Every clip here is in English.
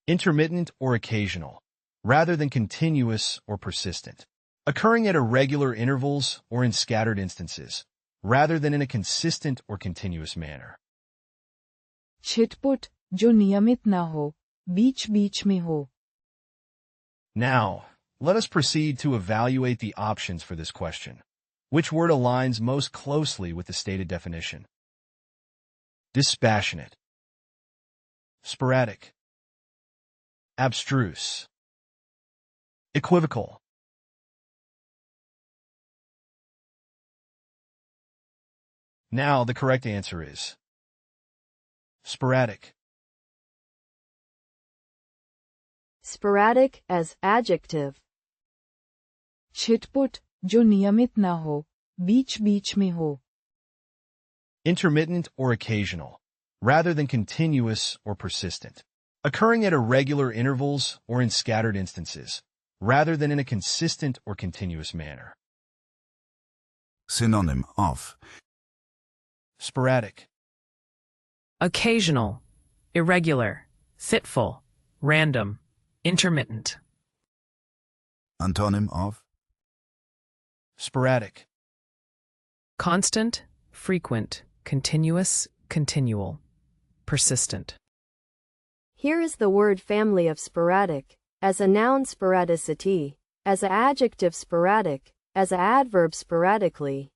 intermittent or occasional, rather than continuous or persistent, occurring at irregular intervals or in scattered instances, rather than in a consistent or continuous manner. छिटपुट जो नियमित न हो, बीच-बीच में हो. Now, let us proceed to evaluate the options for this question. Which word aligns most closely with the stated definition? Dispassionate, sporadic, abstruse, equivocal. Now, the correct answer is sporadic. Sporadic as adjective. छिटपुट जो नियमित न हो, बीच-बीच में हो. Intermittent or occasional, rather than continuous or persistent, occurring at irregular intervals or in scattered instances, rather than in a consistent or continuous manner. Synonym of Sporadic, occasional, irregular, fitful, random, intermittent. Antonym of sporadic, Constant, frequent, continuous, continual, persistent. Here is the word family of sporadic, as a noun sporadicity, as an adjective sporadic, as an adverb sporadically.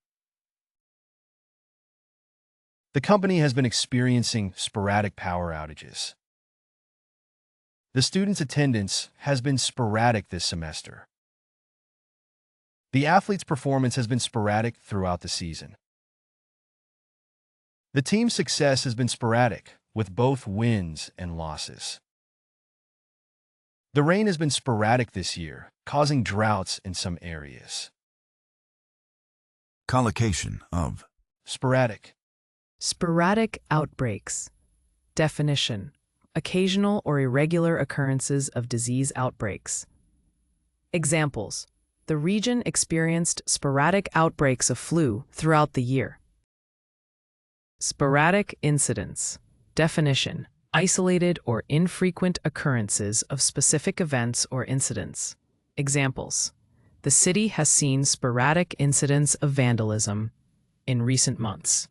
The company has been experiencing sporadic power outages. The students' attendance has been sporadic this semester. The athlete's performance has been sporadic throughout the season. The team's success has been sporadic, with both wins and losses. The rain has been sporadic this year, causing droughts in some areas. collocation of Sporadic, Sporadic outbreaks. Definition: occasional or irregular occurrences of disease outbreaks. Examples: the region experienced sporadic outbreaks of flu throughout the year. Sporadic incidents. Definition: isolated or infrequent occurrences of specific events or incidents. Examples: the city has seen sporadic incidents of vandalism in recent months.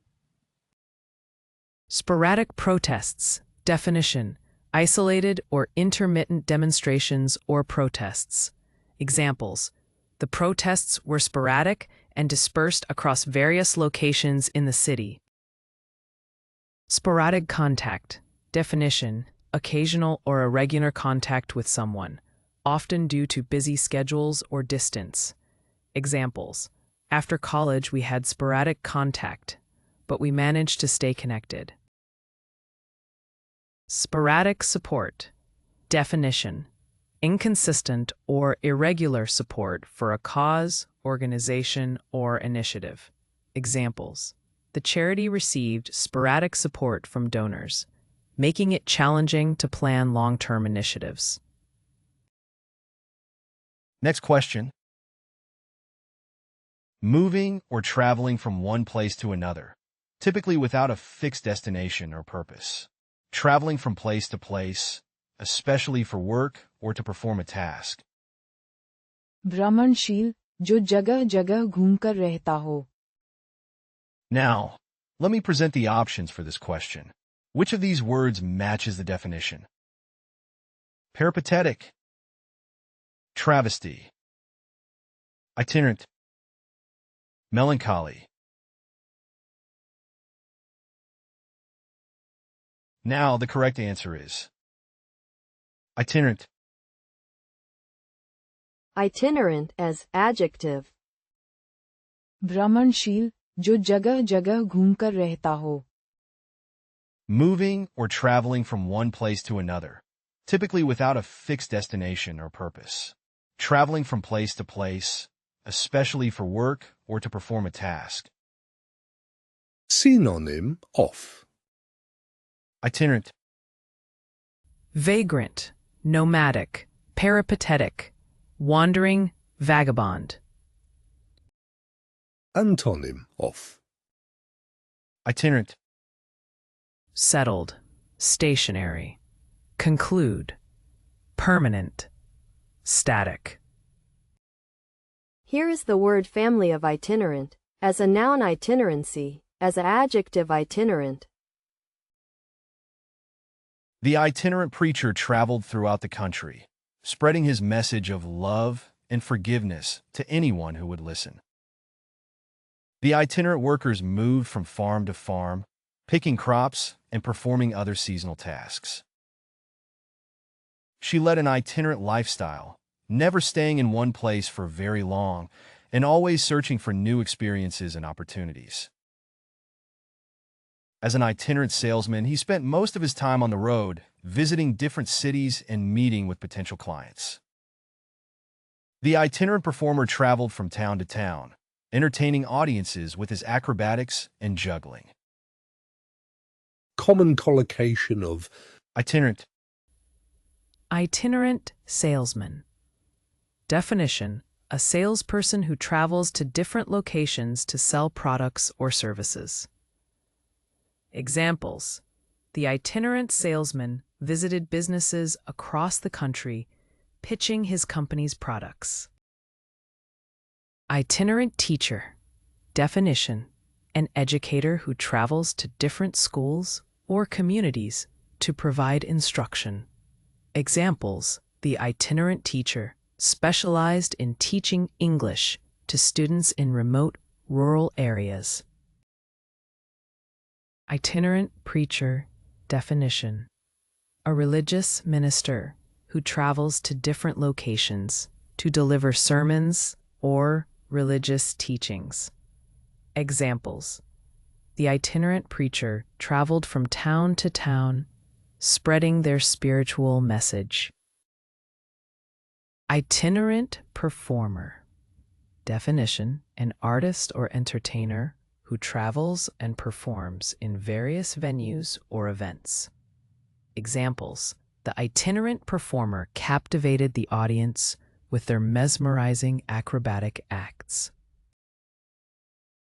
Sporadic protests. Definition: isolated or intermittent demonstrations or protests. Examples: the protests were sporadic and dispersed across various locations in the city. Sporadic contact. Definition: occasional or irregular contact with someone, often due to busy schedules or distance. Examples: after college we had sporadic contact, but we managed to stay connected. Sporadic support. Definition: inconsistent or irregular support for a cause, organization, or initiative. Examples: the charity received sporadic support from donors, making it challenging to plan long-term initiatives. Next question. Moving or traveling from one place to another, typically without a fixed destination or purpose. Traveling from place to place, especially for work or to perform a task. भ्रमणशील जो जगह-जगह घूमकर रहता हो. Now, let me present the options for this question. Which of these words matches the definition? Peripatetic, travesty, itinerant, melancholy. Now, the correct answer is itinerant. Itinerant as adjective. भ्रमणशील जो जगह-जगह घूमकर रहता हो. Moving or traveling from one place to another, typically without a fixed destination or purpose. Traveling from place to place, especially for work or to perform a task. Synonym of Itinerant, Vagrant, nomadic, peripatetic, wandering, vagabond. Antonym of itinerant, Settled, stationary. Conclude, permanent, static. Here is the word family of itinerant, as a noun itinerancy, as an adjective itinerant. The itinerant preacher traveled throughout the country, spreading his message of love and forgiveness to anyone who would listen. The itinerant workers moved from farm to farm, picking crops and performing other seasonal tasks. She led an itinerant lifestyle, never staying in one place for very long and always searching for new experiences and opportunities. As an itinerant salesman, he spent most of his time on the road, visiting different cities and meeting with potential clients. The itinerant performer traveled from town to town, entertaining audiences with his acrobatics and juggling. Common collocation of Itinerant. Itinerant salesman. Definition: a salesperson who travels to different locations to sell products or services. Examples: the itinerant salesman visited businesses across the country, pitching his company's products. Itinerant teacher. Definition: an educator who travels to different schools or communities to provide instruction. Examples: the itinerant teacher specialized in teaching English to students in remote, rural areas. Itinerant preacher. Definition: a religious minister who travels to different locations to deliver sermons or religious teachings. Examples: the itinerant preacher traveled from town to town, spreading their spiritual message. Itinerant performer. Definition: an artist or entertainer who travels and performs in various venues or events. Examples: the itinerant performer captivated the audience with their mesmerizing acrobatic acts.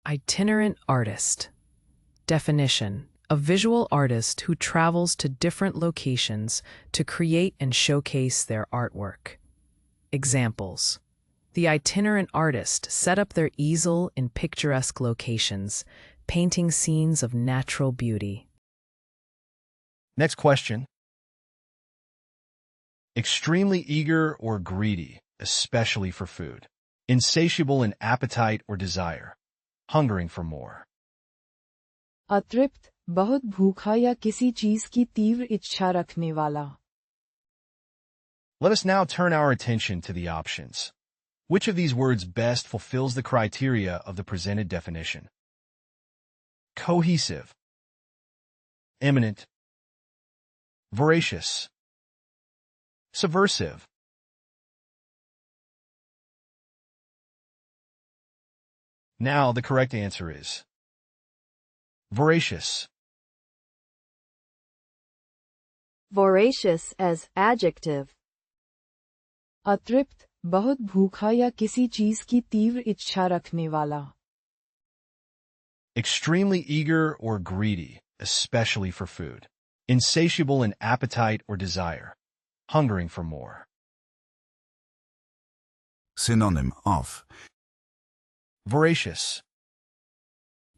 Itinerant artist. Definition: a visual artist who travels to different locations to create and showcase their artwork. Examples: the itinerant artist set up their easel in picturesque locations, painting scenes of natural beauty. Next question. Extremely eager or greedy, especially for food. Insatiable in appetite or desire. Hungering for more. अतृप्त, बहुत भूखा या किसी चीज की तीव्र इच्छा रखने वाला. Let us now turn our attention to the options. Which of these words best fulfills the criteria of the presented definition? Cohesive. Imminent. Voracious. Subversive. Now the correct answer is voracious. Voracious as adjective. अतृप्त, बहुत भूखा या किसी चीज की तीव्र इच्छा रखने वाला. Extremely eager or greedy, especially for food. Insatiable in appetite or desire. Hungering for more. Synonym of Voracious.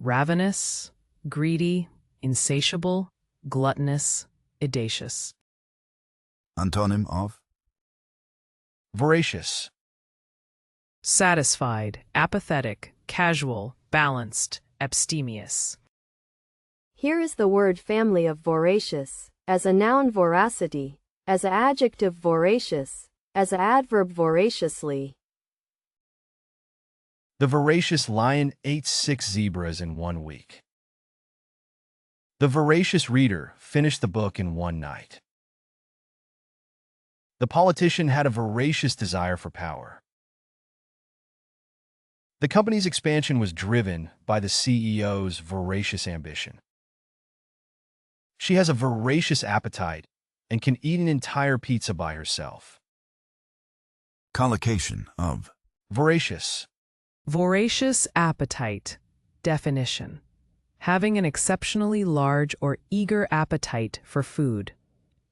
Ravenous, greedy, insatiable, gluttonous, audacious. Antonym of Voracious. Satisfied, apathetic, casual, balanced, abstemious. Here is the word family of voracious, as a noun voracity, as an adjective voracious, as an adverb voraciously. The voracious lion ate 6 zebras in 1 week. The voracious reader finished the book in 1 night. The politician had a voracious desire for power. The company's expansion was driven by the CEO's voracious ambition. She has a voracious appetite and can eat an entire pizza by herself. collocation of Voracious. Voracious appetite. Definition: having an exceptionally large or eager appetite for food.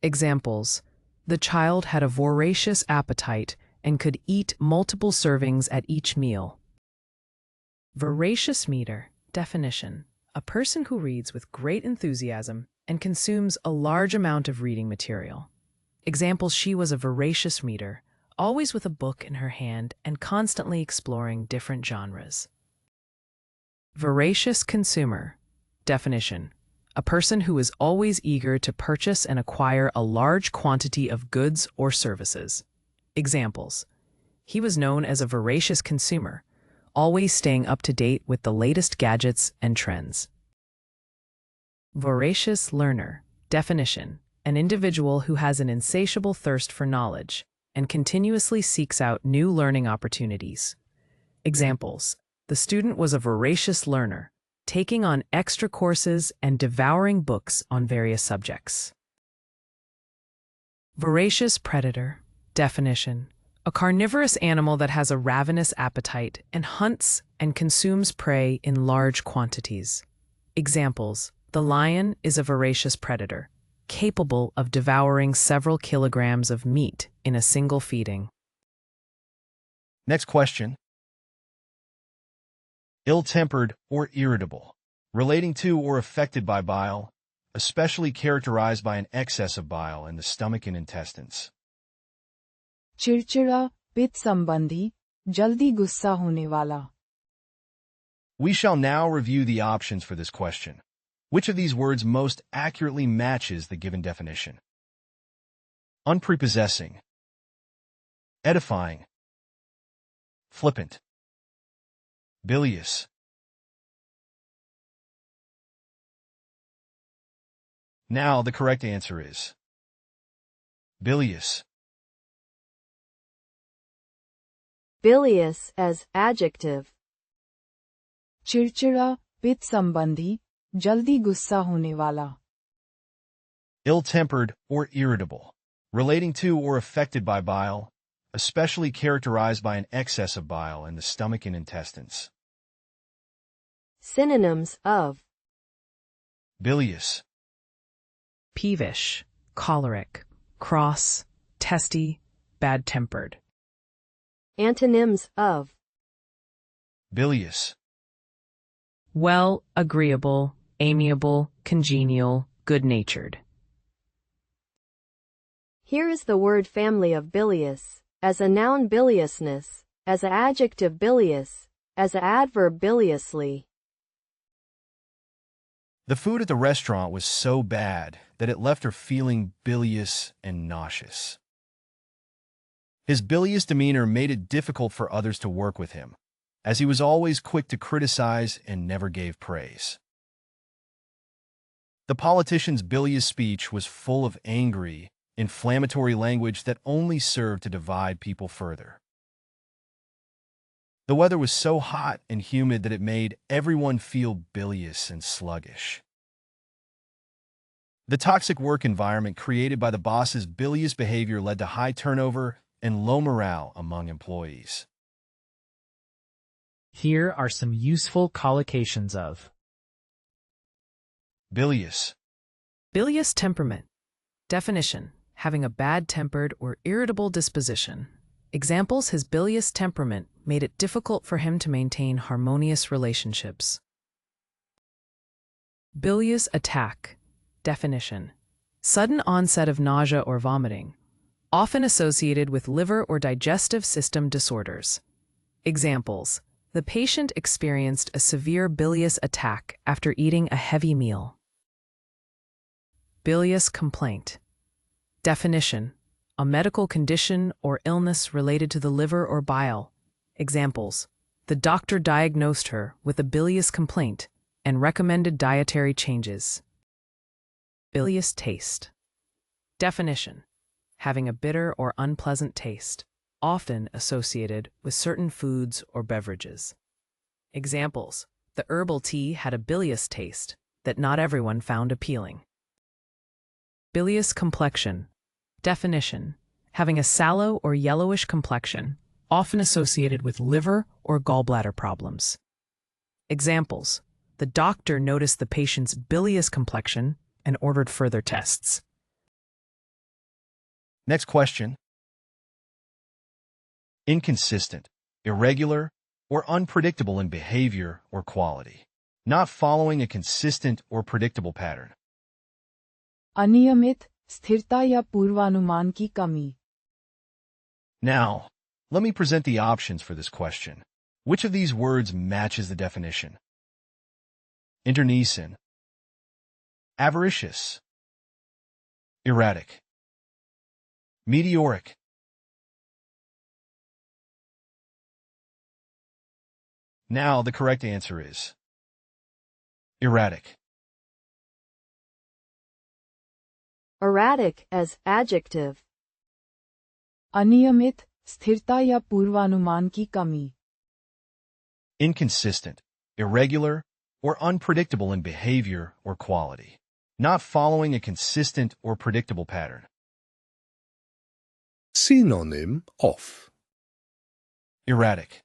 Examples: The child had a voracious appetite and could eat multiple servings at each meal. Voracious meter. Definition: a person who reads with great enthusiasm and consumes a large amount of reading material. Examples: she was a voracious reader, always with a book in her hand and constantly exploring different genres. Voracious consumer. Definition: a person who is always eager to purchase and acquire a large quantity of goods or services. Examples: he was known as a voracious consumer, always staying up to date with the latest gadgets and trends. Voracious learner. Definition: an individual who has an insatiable thirst for knowledge and continuously seeks out new learning opportunities. Examples: the student was a voracious learner, taking on extra courses and devouring books on various subjects. Voracious predator. Definition: a carnivorous animal that has a ravenous appetite and hunts and consumes prey in large quantities. Examples: the lion is a voracious predator, capable of devouring several kilograms of meat in a single feeding. Next question. Ill-tempered or irritable, relating to or affected by bile, especially characterized by an excess of bile in the stomach and intestines. चिड़चिड़ा, पित्त संबंधी, जल्दी गुस्सा होने वाला. We shall now review the options for this question. Which of these words most accurately matches the given definition? Unprepossessing, edifying, flippant, bilious. Now the correct answer is bilious. Bilious as adjective. चिड़चिड़ा, पित्त संबंधी, जल्दी गुस्सा होने वाला. Ill-tempered or irritable, relating to or affected by bile, especially characterized by an excess of bile in the stomach and intestines. Synonyms of Bilious, Peevish, choleric, cross, testy, bad-tempered. antonyms of bilious, Well, agreeable, amiable, congenial, good-natured. Here is the word family of bilious, as a noun biliousness, as a adjective bilious, as a adverb biliously. The food at the restaurant was so bad that it left her feeling bilious and nauseous. His bilious demeanor made it difficult for others to work with him, as he was always quick to criticize and never gave praise. The politician's bilious speech was full of angry, inflammatory language that only served to divide people further. The weather was so hot and humid that it made everyone feel bilious and sluggish. The toxic work environment created by the boss's bilious behavior led to high turnover and low morale among employees. Here are some useful collocations of Bilious, Bilious temperament. Definition: having a bad-tempered or irritable disposition. Examples: his bilious temperament made it difficult for him to maintain harmonious relationships. Bilious attack. Definition: sudden onset of nausea or vomiting, often associated with liver or digestive system disorders. Examples: the patient experienced a severe bilious attack after eating a heavy meal. Bilious complaint. Definition: a medical condition or illness related to the liver or bile. Examples: the doctor diagnosed her with a bilious complaint and recommended dietary changes. Bilious taste. Definition: having a bitter or unpleasant taste, often associated with certain foods or beverages. Examples: the herbal tea had a bilious taste that not everyone found appealing. Bilious complexion. Definition: having a sallow or yellowish complexion, often associated with liver or gallbladder problems. Examples: the doctor noticed the patient's bilious complexion and ordered further tests. Next question. Inconsistent, irregular, or unpredictable in behavior or quality. Not following a consistent or predictable pattern. अनियमित, स्थिरता या पूर्वानुमान की कमी. Now, let me present the options for this question. Which of these words matches the definition? Internecine, avaricious, erratic, meteoric. Now, the correct answer is erratic. Erratic as adjective. अनियमित, स्थिरता या पूर्वानुमान की कमी. Inconsistent, irregular, or unpredictable in behavior or quality. Not following a consistent or predictable pattern. Synonym of. Erratic.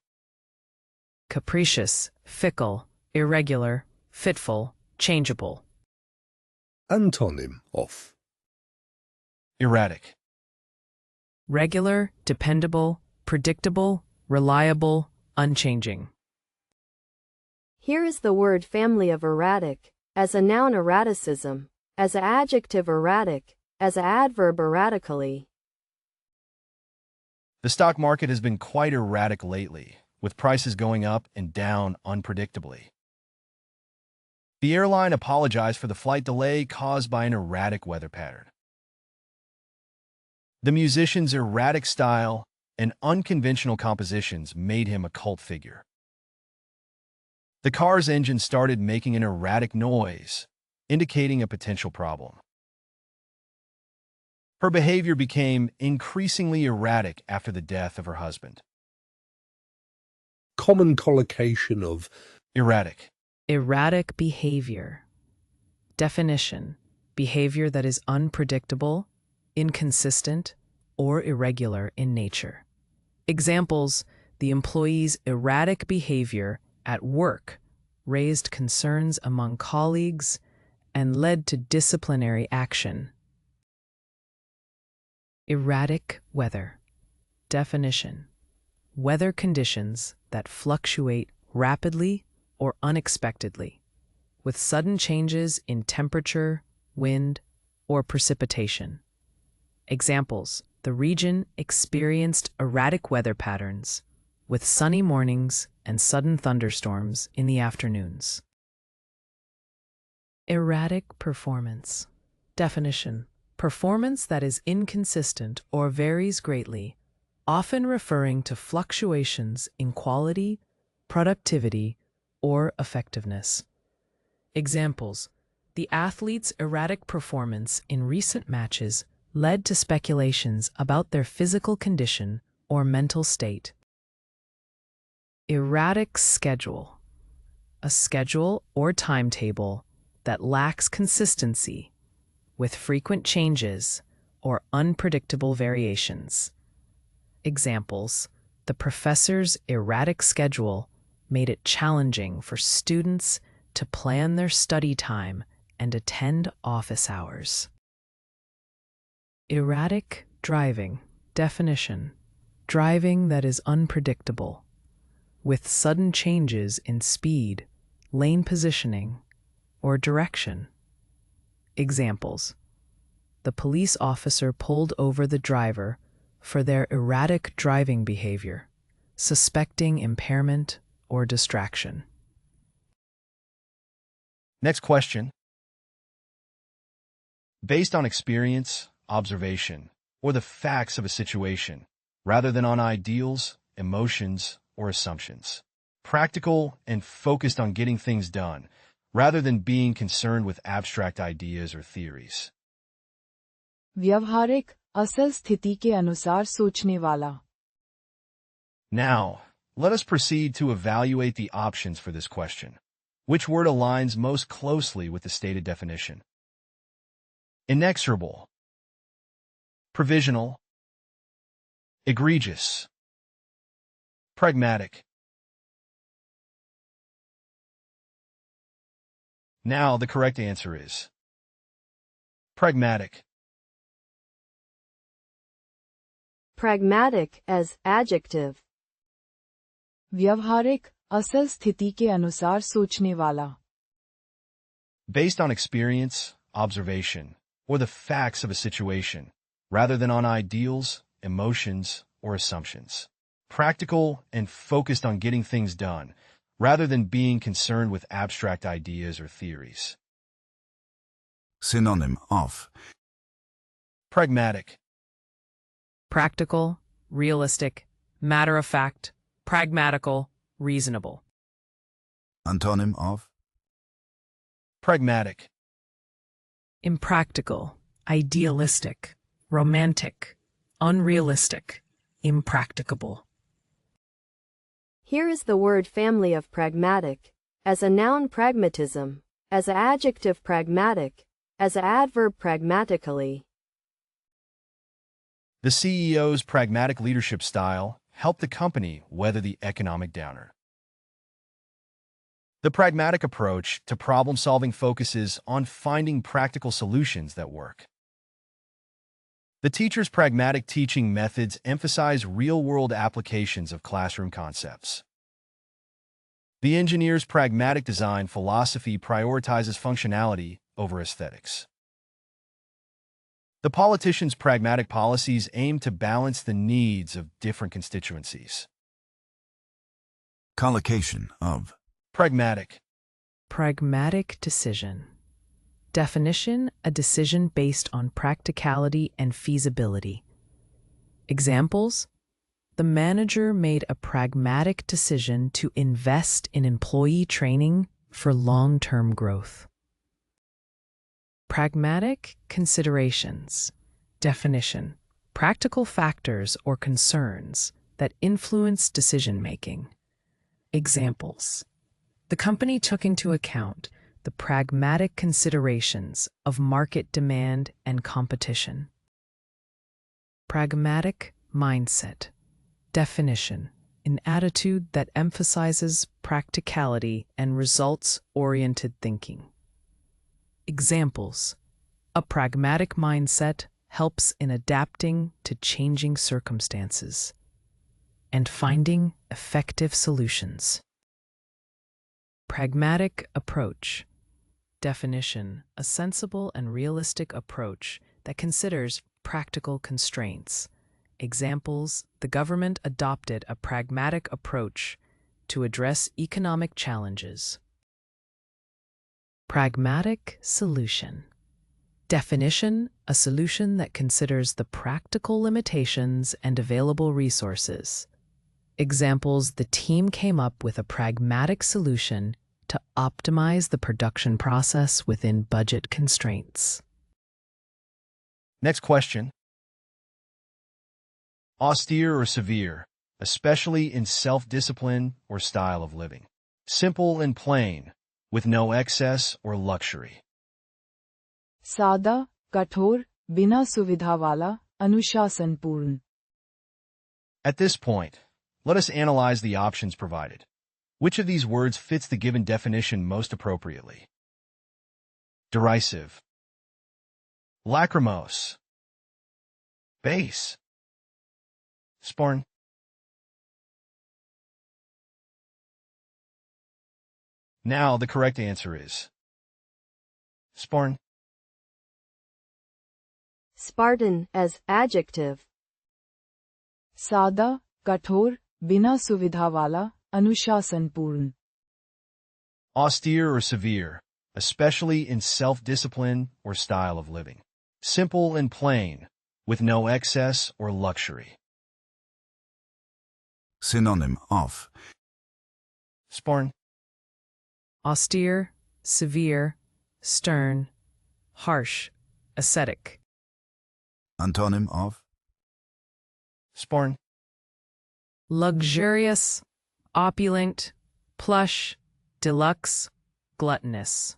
Capricious, fickle, irregular, fitful, changeable. Antonym of. Erratic. Regular, dependable, predictable, reliable, unchanging. Here is the word family of erratic. As a noun, erraticism. As an adjective, erratic. As an adverb, erratically. The stock market has been quite erratic lately, with prices going up and down unpredictably. The airline apologized for the flight delay caused by an erratic weather pattern. The musician's erratic style and unconventional compositions made him a cult figure. The car's engine started making an erratic noise, indicating a potential problem. Her behavior became increasingly erratic after the death of her husband. Common collocation of Erratic. Erratic behavior. Definition: behavior that is unpredictable, inconsistent, or irregular in nature. Examples: the employee's erratic behavior at work raised concerns among colleagues and led to disciplinary action. Erratic weather. Definition: weather conditions that fluctuate rapidly or unexpectedly, with sudden changes in temperature, wind, or precipitation. Examples: the region experienced erratic weather patterns, with sunny mornings and sudden thunderstorms in the afternoons. Erratic performance. Definition: performance that is inconsistent or varies greatly, often referring to fluctuations in quality, productivity, or effectiveness. Examples: the athlete's erratic performance in recent matches led to speculations about their physical condition or mental state. Erratic schedule. A schedule or timetable that lacks consistency, with frequent changes or unpredictable variations. Examples: the professor's erratic schedule made it challenging for students to plan their study time and attend office hours. Erratic driving. Definition: driving that is unpredictable, with sudden changes in speed, lane positioning, or direction. Examples: the police officer pulled over the driver for their erratic driving behavior, suspecting impairment or distraction. Next question. Based on experience, observation, or the facts of a situation, rather than on ideals, emotions, or assumptions. Practical and focused on getting things done, rather than being concerned with abstract ideas or theories. व्यवहारिक, असल स्थिति के अनुसार सोचने वाला. Now, let us proceed to evaluate the options for this question. Which word aligns most closely with the stated definition? Inexorable, provisional, egregious, pragmatic. Now, the correct answer is pragmatic. Pragmatic as adjective. व्यवहारिक, असल स्थिति के अनुसार सोचने वाला. Based on experience, observation, or the facts of a situation, rather than on ideals, emotions, or assumptions. Practical and focused on getting things done, rather than being concerned with abstract ideas or theories. Synonym of. Pragmatic. Practical, realistic, matter-of-fact, pragmatical, reasonable. Antonym of. Pragmatic. Impractical, idealistic, romantic, unrealistic, impracticable. Here is the word family of pragmatic. As a noun pragmatism, as an adjective pragmatic, as an adverb pragmatically. The CEO's pragmatic leadership style helped the company weather the economic downer. The pragmatic approach to problem-solving focuses on finding practical solutions that work. The teacher's pragmatic teaching methods emphasize real-world applications of classroom concepts. The engineer's pragmatic design philosophy prioritizes functionality over aesthetics. The politician's pragmatic policies aim to balance the needs of different constituencies. Collocation of. Pragmatic. Pragmatic decision. Definition: a decision based on practicality and feasibility. Examples: the manager made a pragmatic decision to invest in employee training for long-term growth. Pragmatic considerations. Definition: practical factors or concerns that influence decision-making. Examples: the company took into account the pragmatic considerations of market demand and competition. Pragmatic mindset. Definition: an attitude that emphasizes practicality and results-oriented thinking. Examples: a pragmatic mindset helps in adapting to changing circumstances and finding effective solutions. Pragmatic approach. Definition: a sensible and realistic approach that considers practical constraints. Examples: the government adopted a pragmatic approach to address economic challenges. Pragmatic solution. Definition: a solution that considers the practical limitations and available resources. Examples: the team came up with a pragmatic solution to optimize the production process within budget constraints. Next question. Austere or severe, especially in self-discipline or style of living. Simple and plain, with no excess or luxury. सादा, कठोर, बिना सुविधा वाला, अनुशासनपूर्ण. At this point, let us analyze the options provided. Which of these words fits the given definition most appropriately? Derisive. Lachrymose. Base. Sporn. Now the correct answer is sporn. Spartan as adjective. सादा, कठोर, बिना सुविधा वाला, अनुशासनपूर्ण. Austere or severe, especially in self-discipline or style of living. Simple and plain, with no excess or luxury. Synonym of. Sporn. Austere, severe, stern, harsh, ascetic. Antonym of. Sporn. Luxurious, opulent, plush, deluxe, gluttonous.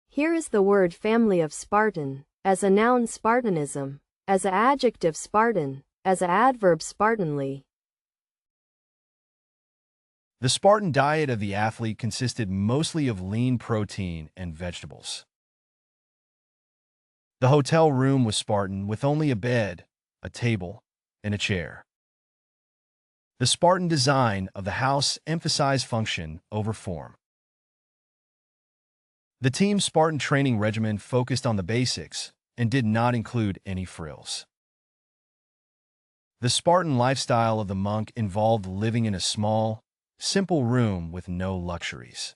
Here is the word family of Spartan. As a noun Spartanism, as an adjective Spartan, as an adverb Spartanly. The Spartan diet of the athlete consisted mostly of lean protein and vegetables. The hotel room was Spartan with only a bed, a table, and a chair. The Spartan design of the house emphasized function over form. The team's Spartan training regimen focused on the basics and did not include any frills. The Spartan lifestyle of the monk involved living in a small, simple room with no luxuries.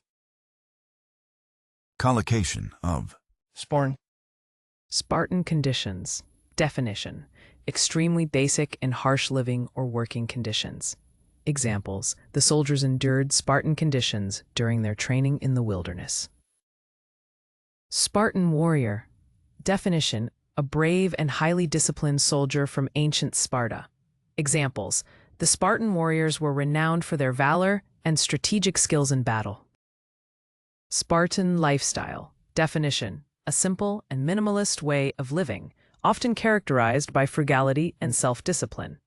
Collocation of Spartan. Spartan conditions. Definition: extremely basic and harsh living or working conditions. Examples: the soldiers endured Spartan conditions during their training in the wilderness. Spartan warrior. Definition: a brave and highly disciplined soldier from ancient Sparta. Examples: the Spartan warriors were renowned for their valor and strategic skills in battle. Spartan lifestyle. Definition: a simple and minimalist way of living, often characterized by frugality and self-discipline.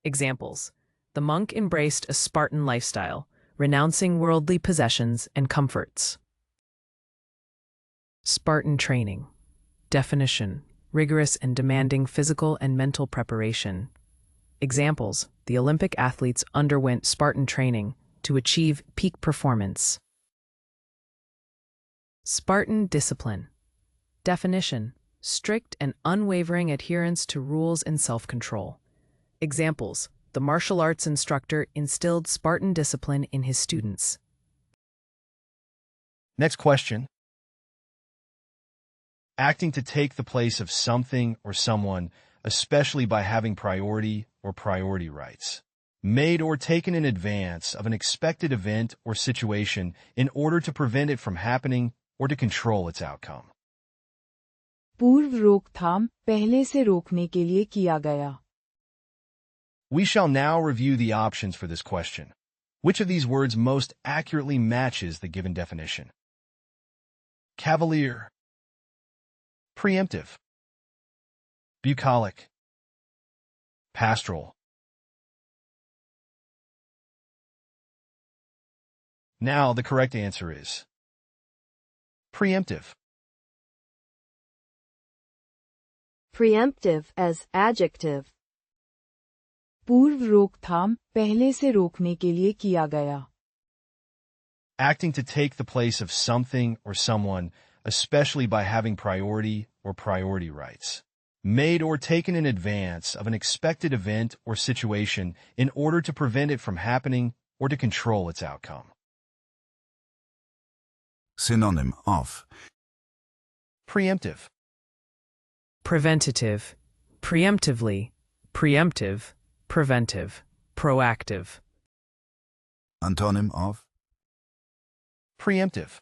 Examples: the monk embraced a Spartan lifestyle, renouncing worldly possessions and comforts. Spartan training. Definition: rigorous and demanding physical and mental preparation. Examples: the Olympic athletes underwent Spartan training to achieve peak performance. Spartan discipline. Definition: strict and unwavering adherence to rules and self-control. Examples: the martial arts instructor instilled Spartan discipline in his students. Next question. Acting to take the place of something or someone, especially by having priority or priority rights. Made or taken in advance of an expected event or situation in order to prevent it from happening or to control its outcome. पूर्व रोकथाम पहले से रोकने के लिए किया गया. We shall now review the options for this question. Which of these words most accurately matches the given definition? Cavalier, preemptive, bucolic, pastoral. Now the correct answer is preemptive. Preemptive as adjective. पूर्व रोकथाम पहले से रोकने के लिए किया गया. Acting to take the place of something or someone, especially by having priority or priority rights. Made or taken in advance of an expected event or situation in order to prevent it from happening or to control its outcome. Synonym of Preemptive. Preventative, preemptively, preemptive, preventive, proactive. Antonym of Preemptive.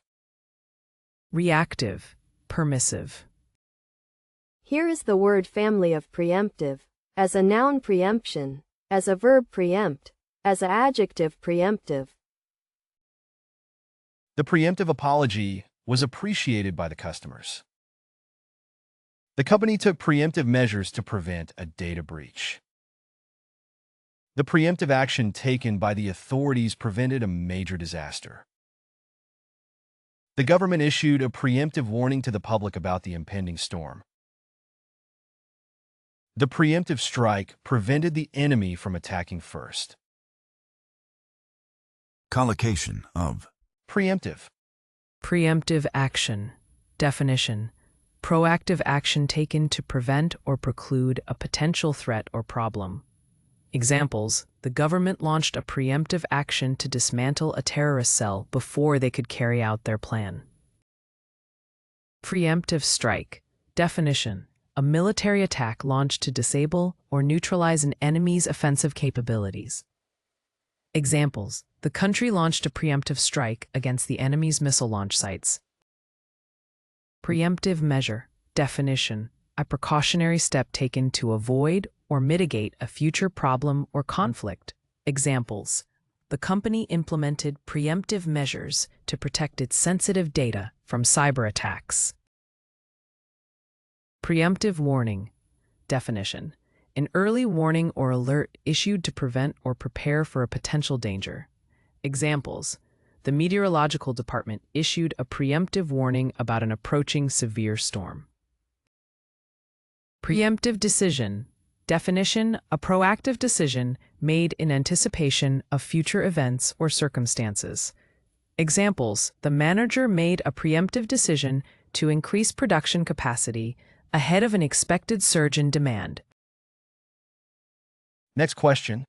Reactive, permissive. Here is the word family of preemptive, as a noun preemption, as a verb preempt, as an adjective preemptive. The preemptive apology was appreciated by the customers. The company took preemptive measures to prevent a data breach. The preemptive action taken by the authorities prevented a major disaster. The government issued a preemptive warning to the public about the impending storm. The preemptive strike prevented the enemy from attacking first. collocation of Preemptive. Preemptive action. Definition: proactive action taken to prevent or preclude a potential threat or problem. Examples: the government launched a preemptive action to dismantle a terrorist cell before they could carry out their plan. Preemptive strike. Definition: a military attack launched to disable or neutralize an enemy's offensive capabilities. Examples: the country launched a preemptive strike against the enemy's missile launch sites. Preemptive measure. Definition: a precautionary step taken to avoid or mitigate a future problem or conflict. Examples: the company implemented preemptive measures to protect its sensitive data from cyber attacks. Preemptive warning. Definition: an early warning or alert issued to prevent or prepare for a potential danger. Examples: the meteorological department issued a preemptive warning about an approaching severe storm. Preemptive decision. Definition: a proactive decision made in anticipation of future events or circumstances. Examples: the manager made a preemptive decision to increase production capacity ahead of an expected surge in demand. Next question.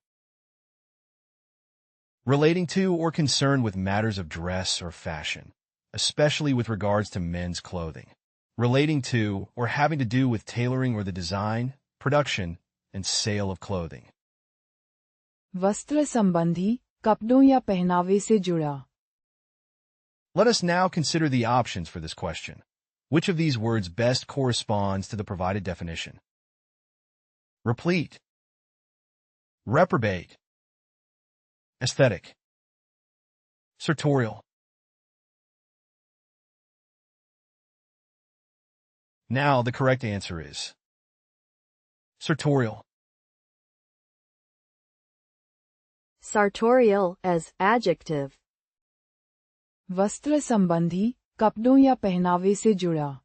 Relating to or concerned with matters of dress or fashion, especially with regards to men's clothing. Relating to or having to do with tailoring or the design, production, and sale of clothing. वस्त्र संबंधी कपड़ों या पहनावे से जुड़ा. Let us now consider the options for this question. Which of these words best corresponds to the provided definition? Replete, reprobate, aesthetic, sartorial. Now the correct answer is sartorial. Sartorial as adjective. वस्त्र संबंधी कपड़ों या पहनावे से जुड़ा.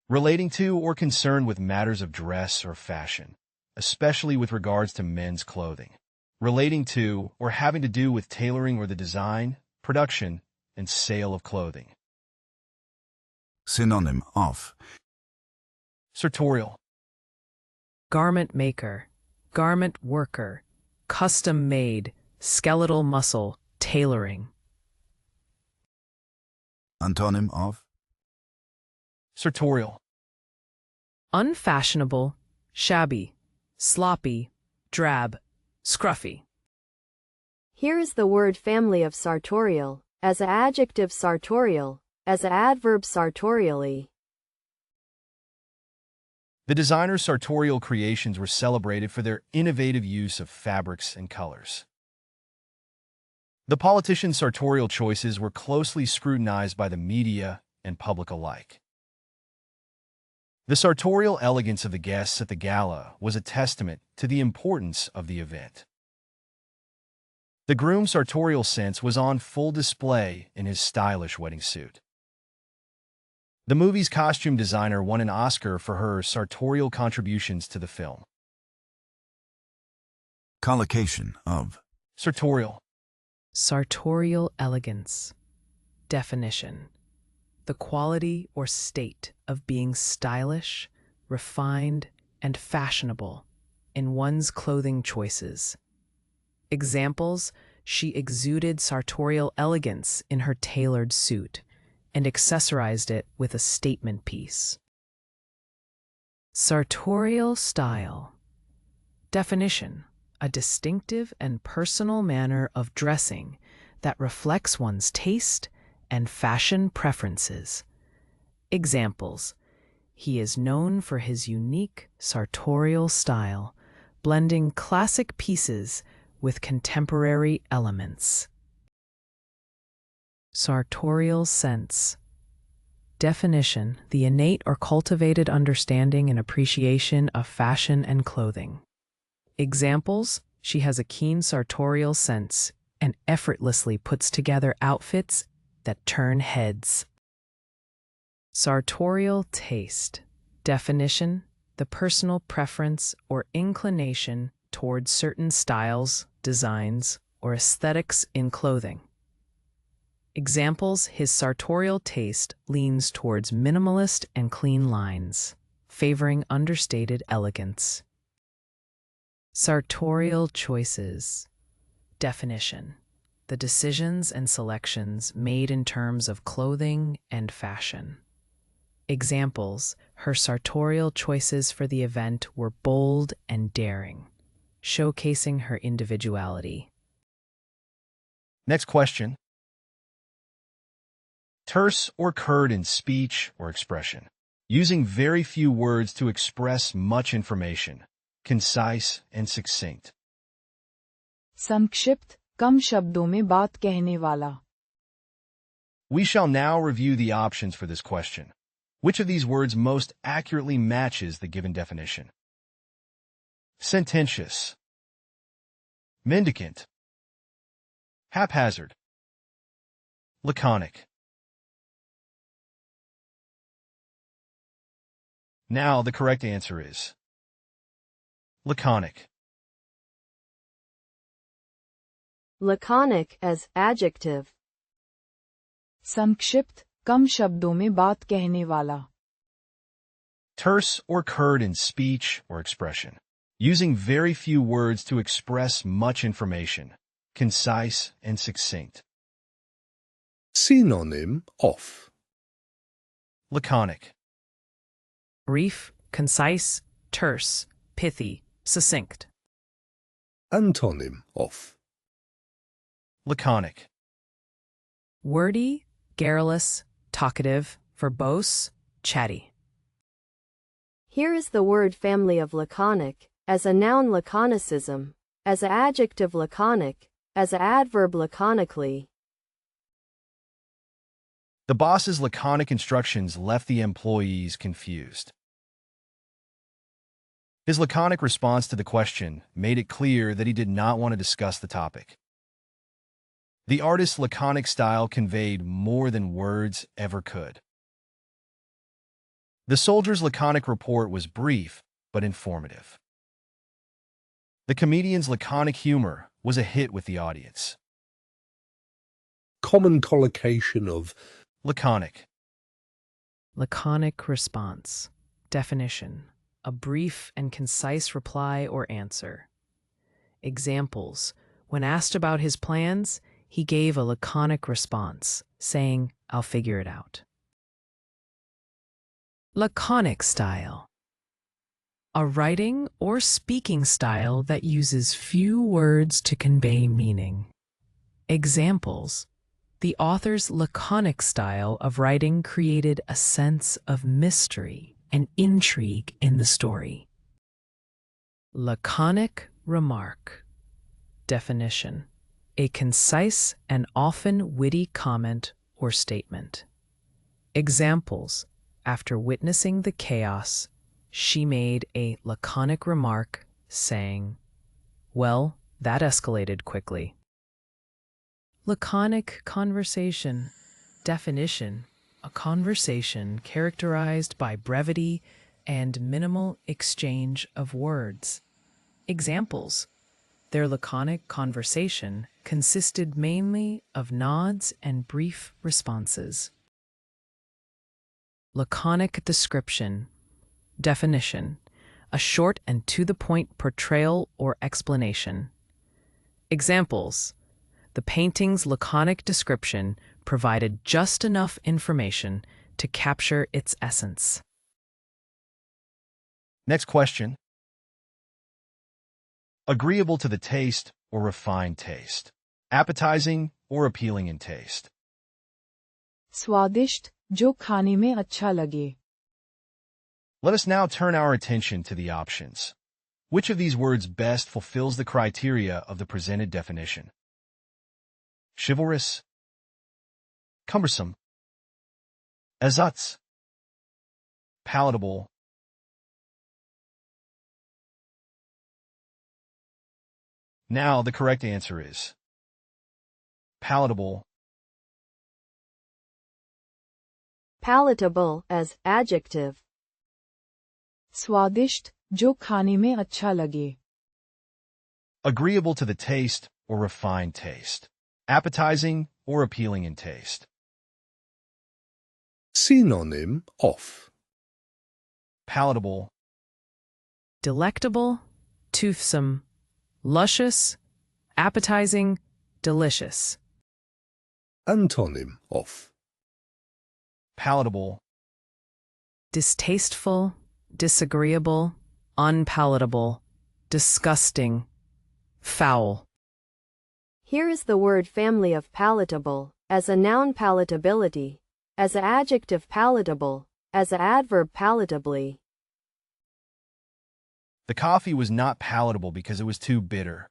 Relating to or concerned with matters of dress or fashion, especially with regards to men's clothing. Relating to or having to do with tailoring or the design, production, and sale of clothing. Synonym of Sartorial. Garment maker, garment worker, custom made, skeletal muscle, tailoring. Antonym of Sartorial. Unfashionable, shabby, sloppy, drab, scruffy. Here is the word family of sartorial, as a adjective sartorial, as a adverb sartorially. The designer's sartorial creations were celebrated for their innovative use of fabrics and colors. The politicians' sartorial choices were closely scrutinized by the media and public alike. The sartorial elegance of the guests at the gala was a testament to the importance of the event. The groom's sartorial sense was on full display in his stylish wedding suit. The movie's costume designer won an Oscar for her sartorial contributions to the film. collocation of Sartorial. Sartorial elegance. Definition: the quality or state of being stylish, refined, and fashionable in one's clothing choices. Examples: she exuded sartorial elegance in her tailored suit and accessorized it with a statement piece. Sartorial style. Definition: a distinctive and personal manner of dressing that reflects one's taste and fashion preferences. Examples: he is known for his unique sartorial style, blending classic pieces with contemporary elements. Sartorial sense. Definition: the innate or cultivated understanding and appreciation of fashion and clothing. Examples: she has a keen sartorial sense and effortlessly puts together outfits that turn heads. Sartorial taste. Definition: the personal preference or inclination towards certain styles, designs, or aesthetics in clothing. Examples: his sartorial taste leans towards minimalist and clean lines, favoring understated elegance. Sartorial choices. Definition: the decisions and selections made in terms of clothing and fashion. Examples: her sartorial choices for the event were bold and daring, showcasing her individuality. Next question. Terse or curt in speech or expression. Using very few words to express much information. Concise and succinct. संक्षिप्त, कम शब्दों में बात कहने वाला. We shall now review the options for this question. Which of these words most accurately matches the given definition? Sententious, mendicant, haphazard, laconic. Now the correct answer is Laconic. Laconic as adjective. संक्षिप्त, कम शब्दों में बात कहने वाला. Terse or curt in speech or expression. Using very few words to express much information. Concise and succinct. Synonym of. Laconic. Brief, concise, terse, pithy, succinct. Antonym of. Laconic. Wordy, garrulous, talkative, verbose, chatty. Here is the word family of laconic, as a noun laconicism, as an adjective laconic, as an adverb laconically. The boss's laconic instructions left the employees confused. His laconic response to the question made it clear that he did not want to discuss the topic. The artist's laconic style conveyed more than words ever could. The soldier's laconic report was brief but informative. The comedian's laconic humor was a hit with the audience. Common collocation of. Laconic. Laconic response. Definition. A brief and concise reply or answer. Examples. When asked about his plans, he gave a laconic response, saying, "I'll figure it out." Laconic style. A writing or speaking style that uses few words to convey meaning. Examples. The author's laconic style of writing created a sense of mystery and intrigue in the story. Laconic remark. Definition. A concise and often witty comment or statement. Examples. After witnessing the chaos, she made a laconic remark saying, "Well, that escalated quickly." Laconic conversation. Definition. A conversation characterized by brevity and minimal exchange of words. Examples. Their laconic conversation consisted mainly of nods and brief responses. Laconic description. Definition. A short and to-the-point portrayal or explanation. Examples. The painting's laconic description provided just enough information to capture its essence. Next question. Agreeable to the taste or refined taste. Appetizing or appealing in taste. स्वादिष्ट, जो खाने में अच्छा लगे. Let us now turn our attention to the options. Which of these words best fulfills the criteria of the presented definition? Chivalrous, cumbersome, ersatz, palatable. Now the correct answer is palatable. Palatable as adjective. स्वादिष्ट, जो खाने में अच्छा लगे. Agreeable to the taste or refined taste. Appetizing or appealing in taste. Synonym of. Palatable. Delectable, toothsome, luscious, appetizing, delicious. Antonym of. Palatable. Distasteful, disagreeable, unpalatable, disgusting, foul. Here is the word family of palatable, as a noun palatability, as an adjective palatable, as an adverb palatably. The coffee was not palatable because it was too bitter.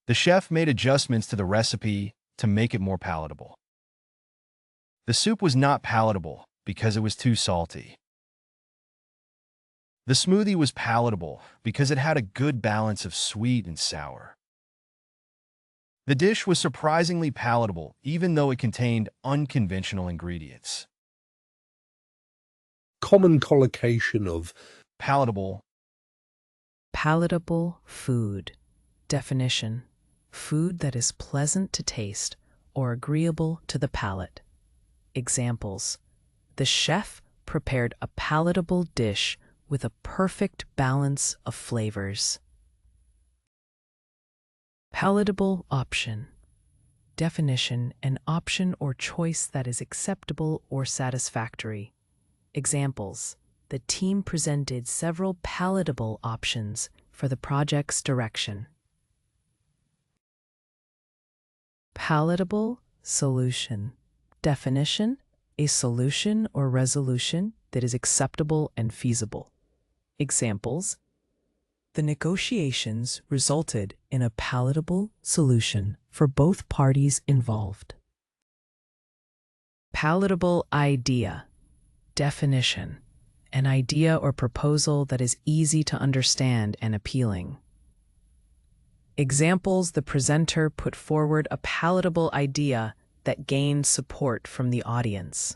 The chef made adjustments to the recipe to make it more palatable. The soup was not palatable because it was too salty. The smoothie was palatable because it had a good balance of sweet and sour. The dish was surprisingly palatable even though it contained unconventional ingredients. Common collocation of. Palatable, Palatable food. Definition: food that is pleasant to taste or agreeable to the palate. Examples: the chef prepared a palatable dish with a perfect balance of flavors. Palatable option. Definition: an option or choice that is acceptable or satisfactory. Examples: the team presented several palatable options for the project's direction. Palatable solution. Definition: a solution or resolution that is acceptable and feasible. Examples: the negotiations resulted in a palatable solution for both parties involved. Palatable idea. Definition: an idea or proposal that is easy to understand and appealing. Examples: the presenter put forward a palatable idea that gained support from the audience.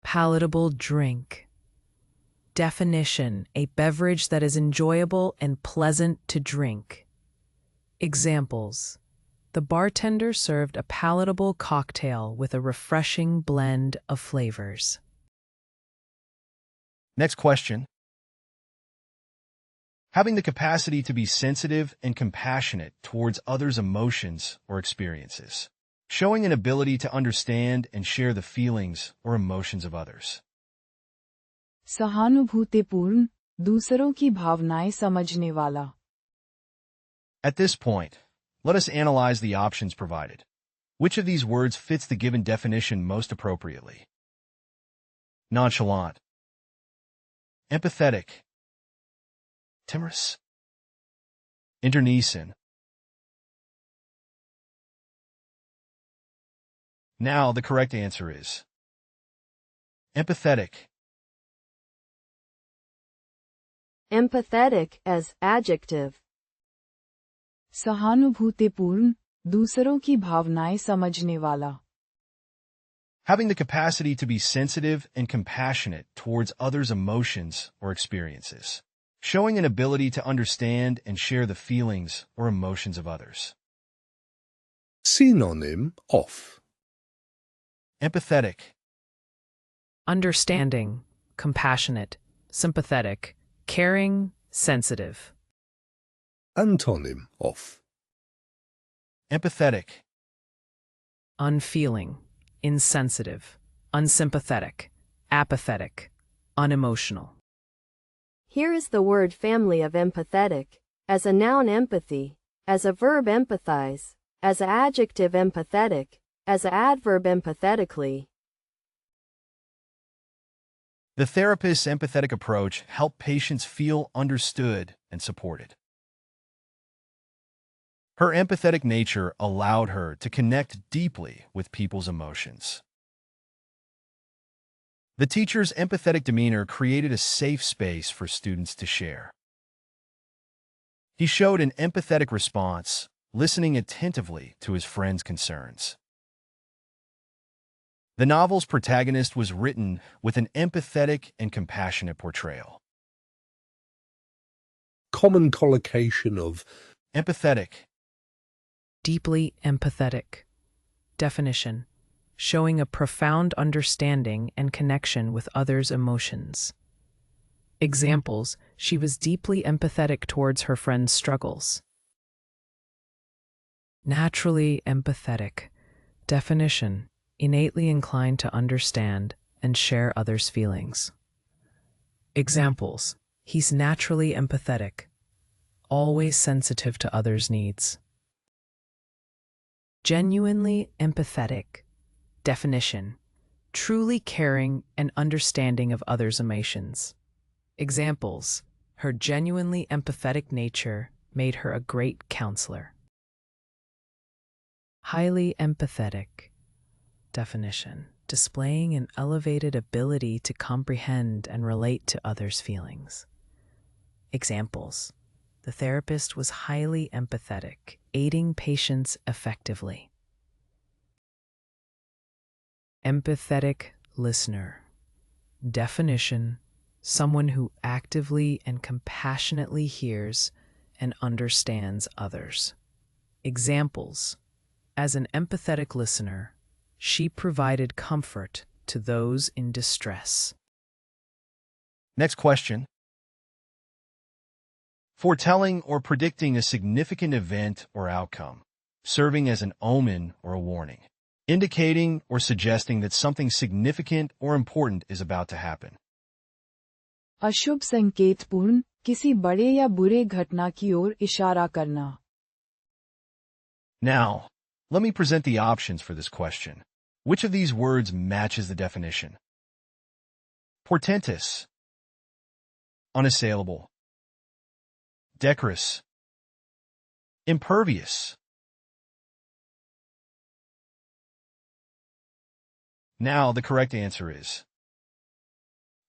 Palatable drink. Definition: a beverage that is enjoyable and pleasant to drink. Examples: the bartender served a palatable cocktail with a refreshing blend of flavors. Next question. Having the capacity to be sensitive and compassionate towards others' emotions or experiences. Showing an ability to understand and share the feelings or emotions of others. सहानुभूतिपूर्ण, दूसरों की भावनाएं समझने वाला. At this point, let us analyze the options provided. Which of these words fits the given definition most appropriately? Nonchalant, empathetic, timorous, internecine. Now the correct answer is empathetic. Empathetic as adjective. सहानुभूतिपूर्ण, दूसरों की भावनाएं समझने वाला. Having the capacity to be sensitive and compassionate towards others' emotions or experiences. Showing an ability to understand and share the feelings or emotions of others. Synonym of. Empathetic. Understanding, compassionate, sympathetic, caring, sensitive. Antonym of. Empathetic. Unfeeling, insensitive, unsympathetic, apathetic, unemotional. Here is the word family of empathetic. As a noun empathy, as a verb empathize, as an adjective empathetic, as an adverb empathetically. The therapist's empathetic approach helped patients feel understood and supported. Her empathetic nature allowed her to connect deeply with people's emotions. The teacher's empathetic demeanor created a safe space for students to share. He showed an empathetic response, listening attentively to his friend's concerns. The novel's protagonist was written with an empathetic and compassionate portrayal. Common collocation of. Empathetic. Deeply empathetic. Definition: showing a profound understanding and connection with others' emotions. Examples: she was deeply empathetic towards her friend's struggles. Naturally empathetic. Definition: innately inclined to understand and share others' feelings. Examples: he's naturally empathetic, always sensitive to others' needs. Genuinely empathetic. Definition: truly caring and understanding of others' emotions. Examples: her genuinely empathetic nature made her a great counselor. Highly empathetic. Definition: displaying an elevated ability to comprehend and relate to others' feelings. Examples: the therapist was highly empathetic, aiding patients effectively. Empathetic listener. Definition: someone who actively and compassionately hears and understands others. Examples: as an empathetic listener, she provided comfort to those in distress. Next question. Foretelling or predicting a significant event or outcome, serving as an omen or a warning, indicating or suggesting that something significant or important is about to happen. अशुभ संकेतपूर्ण किसी बड़े या बुरे घटना की ओर इशारा करना. Now, let me present the options for this question. Which of these words matches the definition? Portentous, unassailable, decorous, impervious. Now, the correct answer is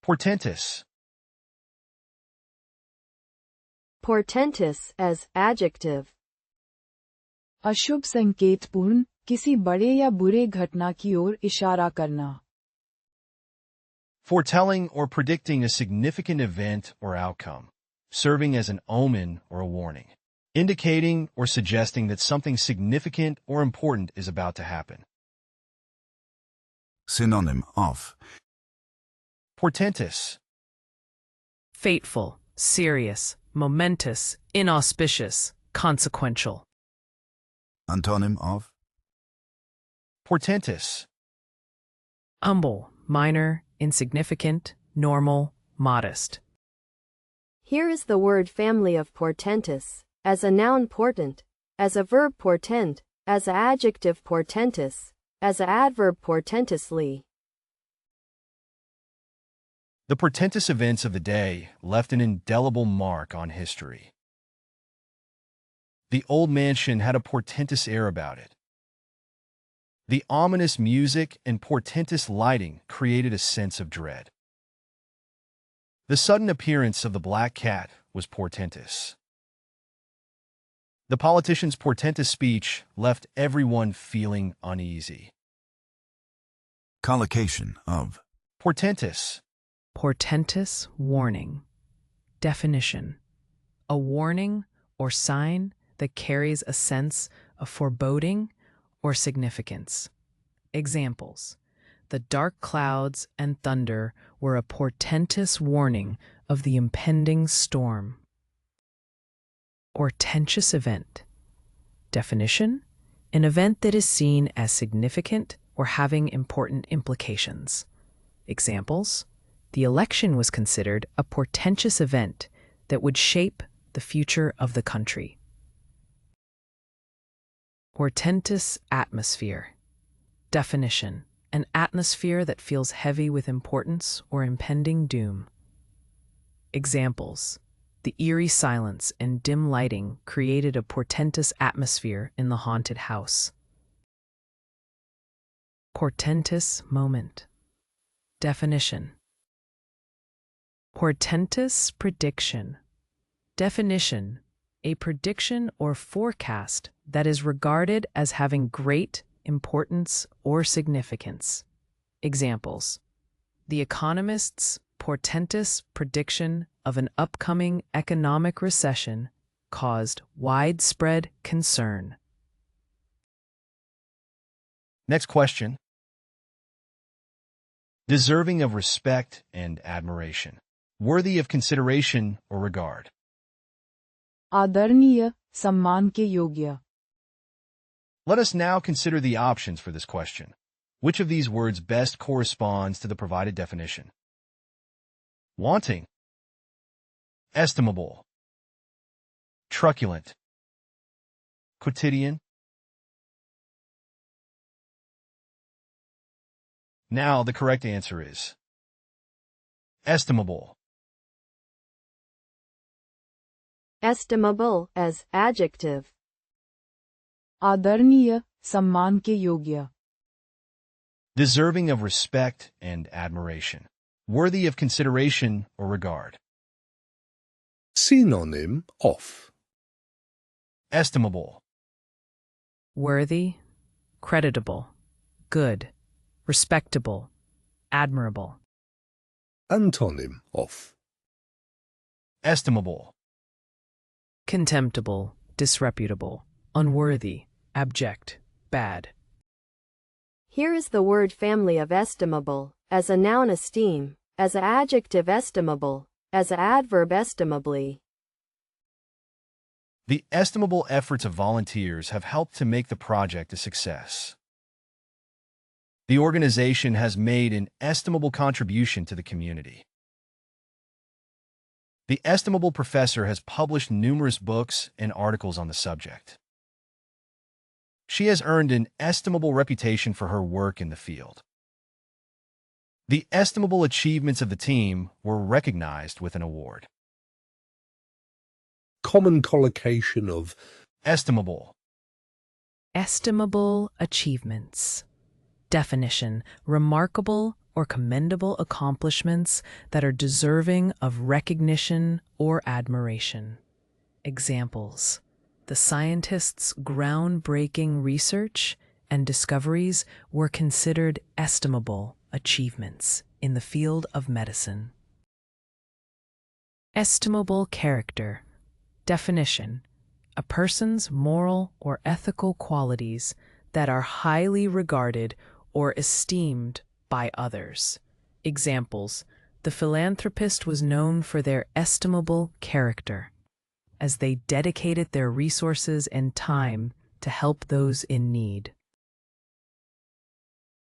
portentous. Portentous as adjective. अशुभ संकेतपूर्ण किसी बड़े या बुरे घटना की ओर इशारा करना. Foretelling or predicting a significant event or outcome, serving as an omen or a warning, indicating or suggesting that something significant or important is about to happen. Synonym of Portentous, Fateful, serious, momentous, inauspicious, consequential. Antonym of portentous, Humble, minor, insignificant, normal, modest. Here is the word family of portentous, as a noun portent, as a verb portent, as an adjective portentous, as an adverb portentously. The portentous events of the day left an indelible mark on history. The old mansion had a portentous air about it. The ominous music and portentous lighting created a sense of dread. The sudden appearance of the black cat was portentous. The politician's portentous speech left everyone feeling uneasy. collocation of Portentous, Portentous warning. Definition: a warning or sign that carries a sense of foreboding or significance. Examples: the dark clouds and thunder were a portentous warning of the impending storm. Portentous event. Definition: an event that is seen as significant or having important implications. Examples: the election was considered a portentous event that would shape the future of the country. Portentous atmosphere. Definition: an atmosphere that feels heavy with importance or impending doom. Examples: the eerie silence and dim lighting created a portentous atmosphere in the haunted house. Portentous moment. Definition: portentous prediction. Definition: a prediction or forecast that is regarded as having great importance or significance. Examples: the economist's portentous prediction of an upcoming economic recession caused widespread concern. Next question. Deserving of respect and admiration. Worthy of consideration or regard. आदरणीय, सम्मान के योग्य. Let us now consider the options for this question. Which of these words best corresponds to the provided definition? Wanting, estimable, truculent, quotidian. Now the correct answer is estimable. Estimable as adjective. आदरणीय, सम्मान के योग्य. Deserving of respect and admiration. Worthy of consideration or regard. Synonym of Estimable, Worthy, creditable, good, respectable, admirable. Antonym of. Estimable. Contemptible, disreputable, unworthy, abject, bad. Here is the word family of estimable, as a noun esteem, as an adjective estimable, as an adverb estimably. The estimable efforts of volunteers have helped to make the project a success. The organization has made an estimable contribution to the community. The estimable professor has published numerous books and articles on the subject. She has earned an estimable reputation for her work in the field. The estimable achievements of the team were recognized with an award. Common collocation of. Estimable. Estimable achievements. Definition: remarkable or commendable accomplishments that are deserving of recognition or admiration. Examples: the scientists' groundbreaking research and discoveries were considered estimable achievements in the field of medicine. Estimable character. Definition: a person's moral or ethical qualities that are highly regarded or esteemed by others. Examples: the philanthropist was known for their estimable character, as they dedicated their resources and time to help those in need.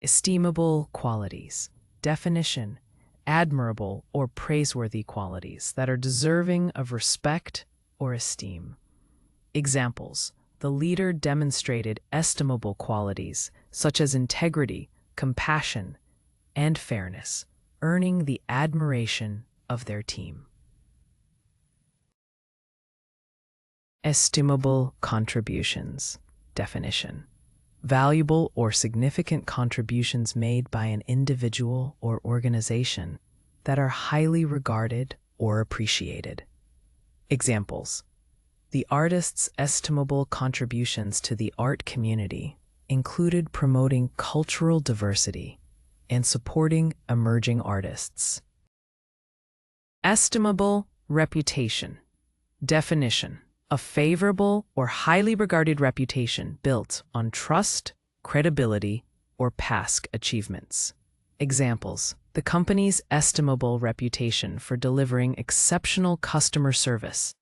Estimable qualities. Definition: admirable or praiseworthy qualities that are deserving of respect or esteem. Examples: the leader demonstrated estimable qualities such as integrity, compassion, and fairness, earning the admiration of their team. Estimable contributions. Definition: valuable or significant contributions made by an individual or organization that are highly regarded or appreciated. Examples: the artist's estimable contributions to the art community included promoting cultural diversity and supporting emerging artists. Estimable reputation. Definition: a favorable or highly regarded reputation built on trust, credibility, or past achievements. Examples: the company's estimable reputation for delivering exceptional customer service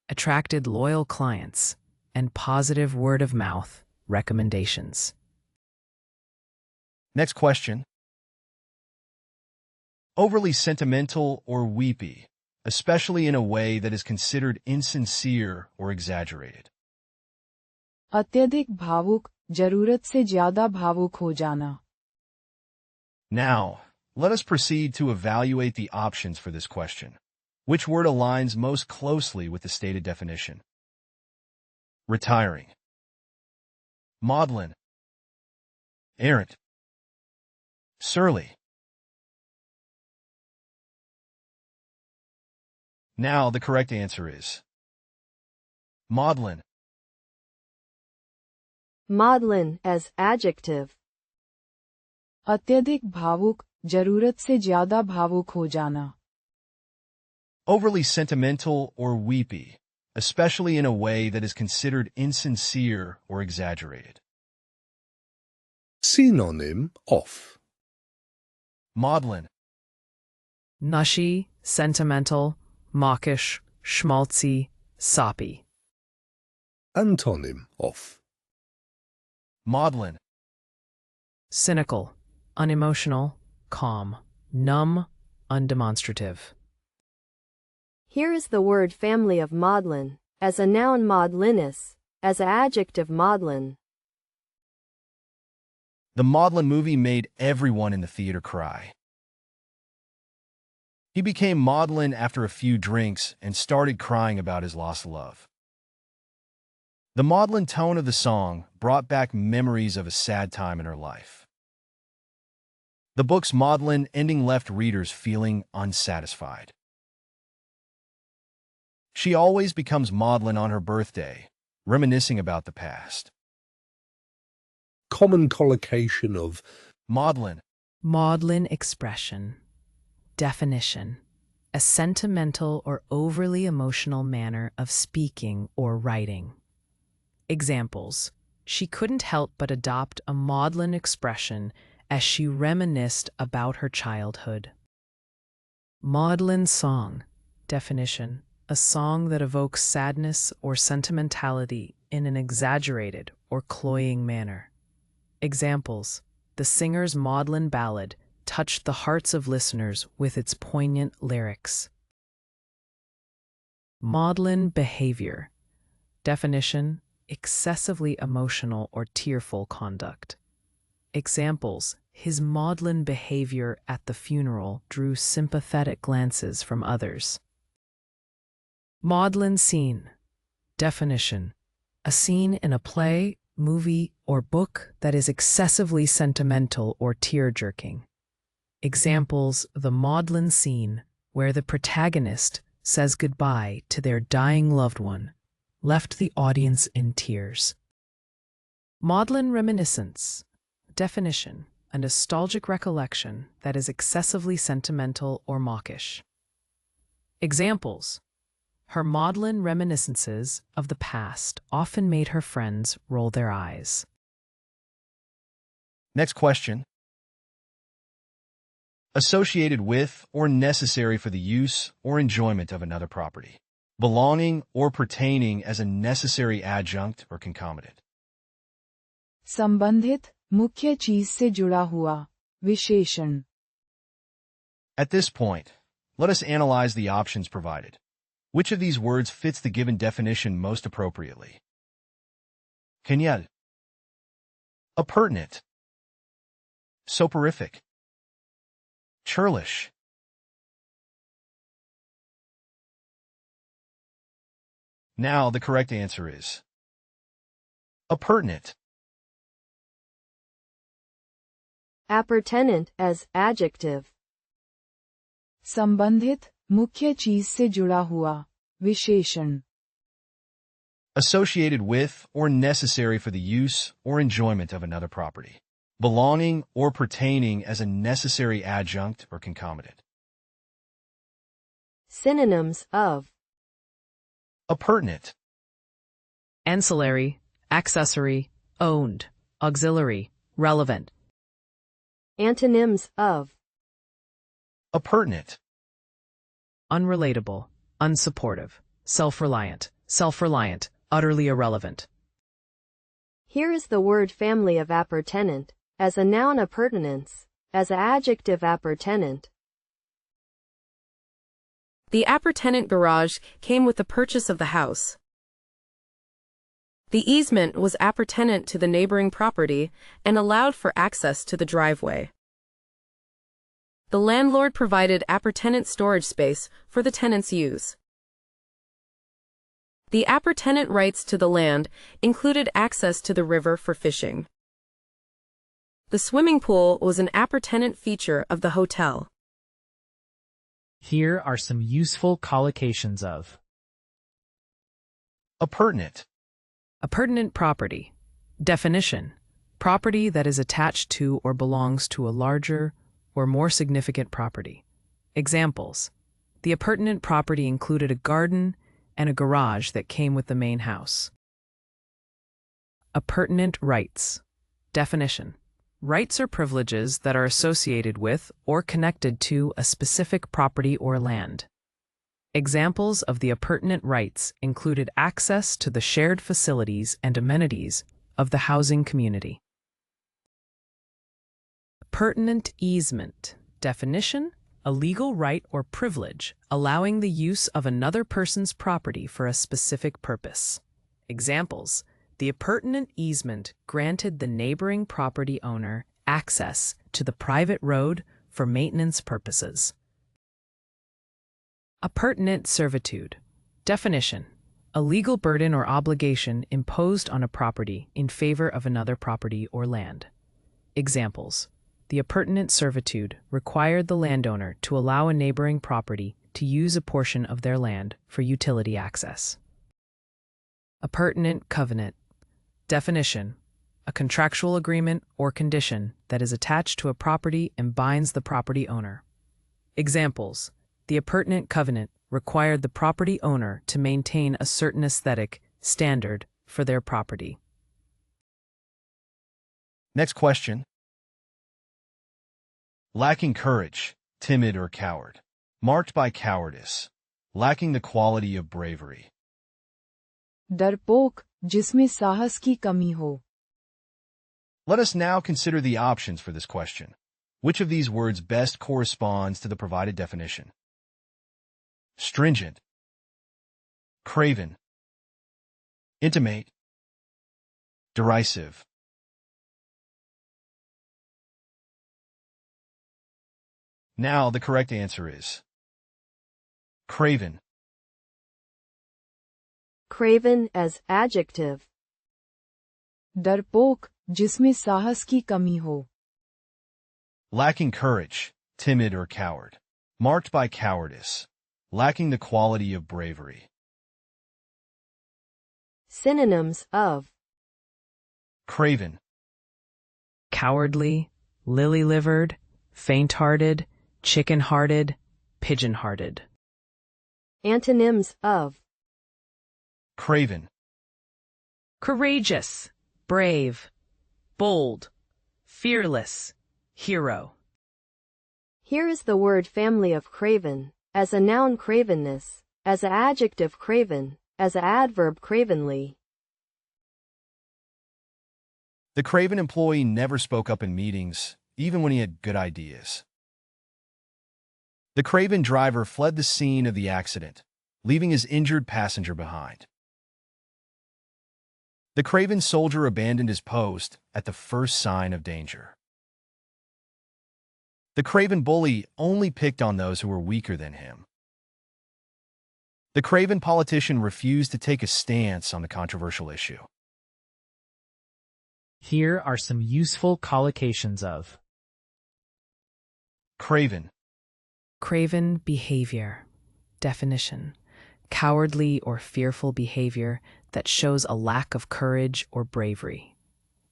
attracted loyal clients and positive word-of-mouth recommendations. Next question. Overly sentimental or weepy, especially in a way that is considered insincere or exaggerated. अत्यधिक भावुक, जरूरत से ज्यादा भावुक हो जाना. Now, let us proceed to evaluate the options for this question. Which word aligns most closely with the stated definition? Retiring. Maudlin. Errant. Surly. Now the correct answer is maudlin. Maudlin as adjective. अत्यधिक भावुक, जरूरत से ज्यादा भावुक हो जाना. Overly sentimental or weepy, especially in a way that is considered insincere or exaggerated. Synonym of. Maudlin. Nushy, sentimental, mawkish, schmaltzy, soppy. Antonym of. Maudlin. Cynical, unemotional, calm, numb, undemonstrative. Here is the word family of maudlin, as a noun maudlinus, as an adjective maudlin. The Maudlin movie made everyone in the theater cry. He became maudlin after a few drinks and started crying about his lost love. The maudlin tone of the song brought back memories of a sad time in her life. The book's maudlin ending left readers feeling unsatisfied. She always becomes maudlin on her birthday, reminiscing about the past. Common collocation of. Maudlin. Maudlin expression. Definition: a sentimental or overly emotional manner of speaking or writing. Examples: she couldn't help but adopt a maudlin expression as she reminisced about her childhood. Maudlin song. Definition: a song that evokes sadness or sentimentality in an exaggerated or cloying manner. Examples: the singer's maudlin ballad touched the hearts of listeners with its poignant lyrics. Maudlin behavior. Definition: excessively emotional or tearful conduct. Examples: his maudlin behavior at the funeral drew sympathetic glances from others. Maudlin scene. Definition: a scene in a play, movie, or book that is excessively sentimental or tear-jerking. Examples: the maudlin scene, where the protagonist says goodbye to their dying loved one, left the audience in tears. Maudlin reminiscence. Definition: a nostalgic recollection that is excessively sentimental or mawkish. Examples: her maudlin reminiscences of the past often made her friends roll their eyes. Next question. Associated with or necessary for the use or enjoyment of another property. Belonging or pertaining as a necessary adjunct or concomitant. संबंधित मुख्य चीज से जुड़ा हुआ विशेषण. At this point, let us analyze the options provided. Which of these words fits the given definition most appropriately? Genial. Appurtenant. Soporific. Churlish. Now the correct answer is appurtenant. Appurtenant as adjective. संबंधित मुख्य चीज से जुड़ा हुआ विशेषण. Associated with or necessary for the use or enjoyment of another property. Belonging or pertaining as a necessary adjunct or concomitant. Synonyms of Appurtenant. Ancillary, accessory, owned, auxiliary, relevant. Antonyms of Appurtenant. Unrelatable, unsupportive, self-reliant, utterly irrelevant. Here is the word family of appurtenant, as a noun appurtenance, as an adjective appurtenant. The appurtenant garage came with the purchase of the house. The easement was appurtenant to the neighboring property and allowed for access to the driveway. The landlord provided appurtenant storage space for the tenant's use. The appurtenant rights to the land included access to the river for fishing. The swimming pool was an appurtenant feature of the hotel. Here are some useful collocations of Appurtenant. Appurtenant property. Definition: property that is attached to or belongs to a larger or more significant property. Examples: the appurtenant property included a garden and a garage that came with the main house. Appurtenant rights. Definition: rights or privileges that are associated with or connected to a specific property or land. Examples of the appurtenant rights included access to the shared facilities and amenities of the housing community. Appurtenant easement. Definition: a legal right or privilege allowing the use of another person's property for a specific purpose. Examples: the appurtenant easement granted the neighboring property owner access to the private road for maintenance purposes. Appurtenant servitude. Definition: a legal burden or obligation imposed on a property in favor of another property or land. Examples: the appurtenant servitude required the landowner to allow a neighboring property to use a portion of their land for utility access. Appurtenant covenant. Definition: a contractual agreement or condition that is attached to a property and binds the property owner. Examples: the appurtenant covenant required the property owner to maintain a certain aesthetic standard for their property. Next question. Lacking courage, timid or coward. Marked by cowardice. Lacking the quality of bravery. डरपोक, जिसमें साहस की कमी हो. Let us now consider the options for this question. Which of these words best corresponds to the provided definition? Stringent, craven, intimate, derisive. Now the correct answer is craven. Craven as adjective. डरपोक, जिसमें साहस की कमी हो. Lacking courage, timid or coward. Marked by cowardice. Lacking the quality of bravery. Synonyms of Craven, Cowardly, lily-livered, faint-hearted, chicken-hearted, pigeon-hearted. antonyms of craven, Courageous, brave, bold, fearless, hero. Here is the word family of craven, as a noun cravenness, as a adjective craven, as a adverb cravenly. The craven employee never spoke up in meetings, even when he had good ideas. The craven driver fled the scene of the accident, leaving his injured passenger behind. The craven soldier abandoned his post at the first sign of danger. The craven bully only picked on those who were weaker than him. The craven politician refused to take a stance on the controversial issue. Here are some useful collocations of Craven, Craven behavior. Definition: cowardly or fearful behavior that shows a lack of courage or bravery.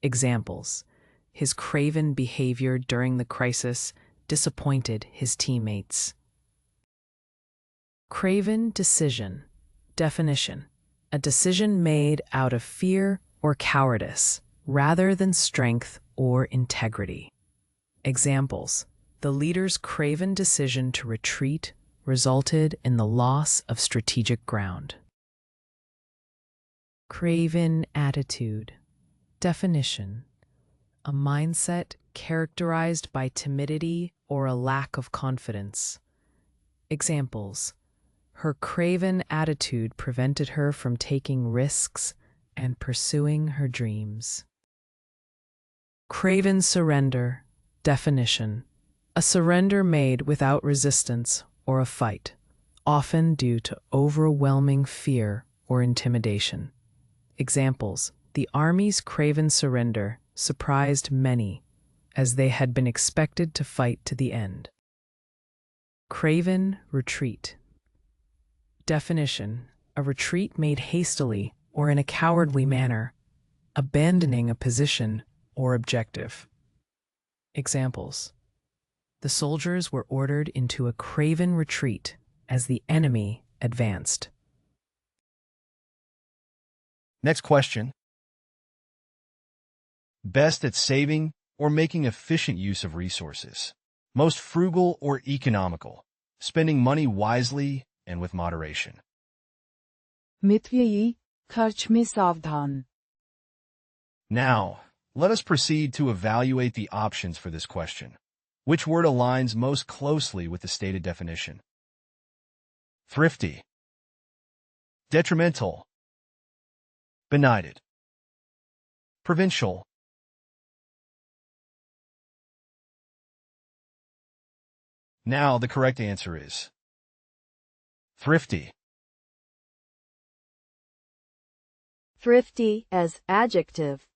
Examples: his craven behavior during the crisis disappointed his teammates. Craven decision. Definition: a decision made out of fear or cowardice rather than strength or integrity. Examples: the leader's craven decision to retreat resulted in the loss of strategic ground. Craven attitude. Definition: a mindset characterized by timidity or a lack of confidence. Examples: her craven attitude prevented her from taking risks and pursuing her dreams. Craven surrender. Definition: a surrender made without resistance or a fight, often due to overwhelming fear or intimidation. Examples: the Army's craven surrender surprised many, as they had been expected to fight to the end. Craven retreat. Definition: a retreat made hastily or in a cowardly manner, abandoning a position or objective. Examples: the soldiers were ordered into a craven retreat as the enemy advanced. Next question. Best at saving or making efficient use of resources. Most frugal or economical. Spending money wisely and with moderation. मितव्ययी, खर्च में सावधान. Now, let us proceed to evaluate the options for this question. Which word aligns most closely with the stated definition? Thrifty, detrimental, benighted, provincial. Now the correct answer is thrifty. Thrifty as adjective.